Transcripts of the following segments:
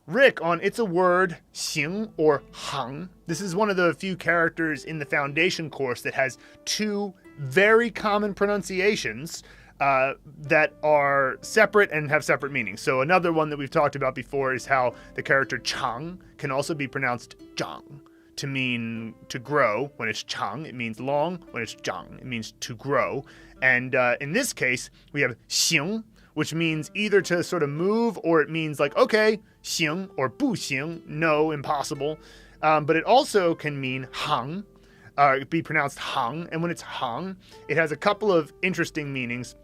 Rick, on It's a Word, xíng or háng. This is one of the few characters in the foundation course that has two very common pronunciations that are separate and have separate meanings. So another one that we've talked about before is how the character chang can also be pronounced zhang to mean to grow. When it's chang, it means long. When it's zhang, it means to grow. And in this case, we have xíng, which means either to sort of move, or it means like, okay, xíng, or 不行, no, impossible. But it also can mean hang, be pronounced hang. And when it's hang, it has a couple of interesting meanings.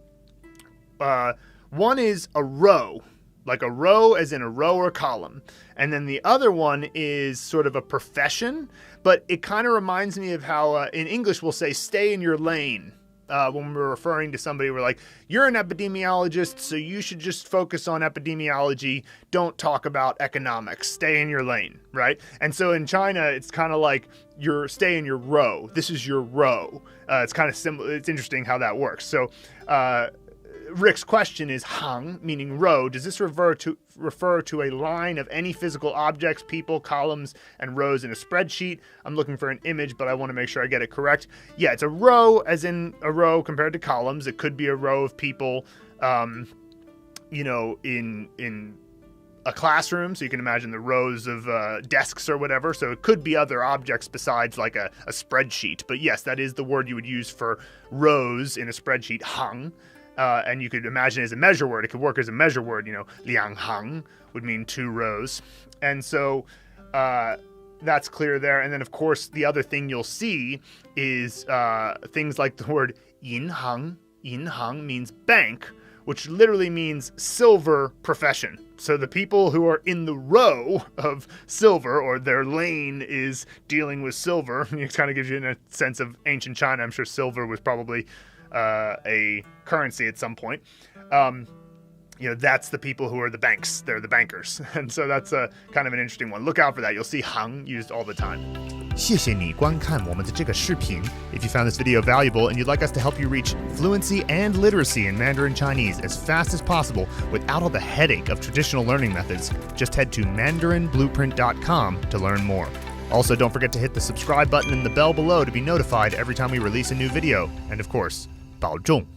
One is a row, like a row as in a row or column. And then the other one is sort of a profession, but it kind of reminds me of how in English we'll say stay in your lane. When we're referring to somebody, we're like, you're an epidemiologist, so you should just focus on epidemiology. Don't talk about economics. Stay in your lane, right? And so in China, it's kind of like stay in your row. This is your row. It's kind of simple. It's interesting how that works. So Rick's question is hang, meaning row. Does this refer to a line of any physical objects, people, columns, and rows in a spreadsheet? I'm looking for an image, but I want to make sure I get it correct. Yeah, it's a row as in a row compared to columns. It could be a row of people, in a classroom. So you can imagine the rows of desks or whatever. So it could be other objects besides like a spreadsheet. But yes, that is the word you would use for rows in a spreadsheet, hang. And you could imagine it as a measure word. It could work as a measure word, liang hang would mean 2 rows. And so that's clear there. And then, of course, the other thing you'll see is things like the word yin hang. Yin hang means bank, which literally means silver profession. So the people who are in the row of silver, or their lane is dealing with silver, it kind of gives you a sense of ancient China. I'm sure silver was probably a currency at some point. That's the people who are the banks. They're the bankers. And so that's a kind of an interesting one. Look out for that. You'll see hang used all the time. 谢谢你观看我们的这个视频. If you found this video valuable and you'd like us to help you reach fluency and literacy in Mandarin Chinese as fast as possible without all the headache of traditional learning methods, just head to mandarinblueprint.com to learn more. Also, don't forget to hit the subscribe button and the bell below to be notified every time we release a new video. And of course, 保重.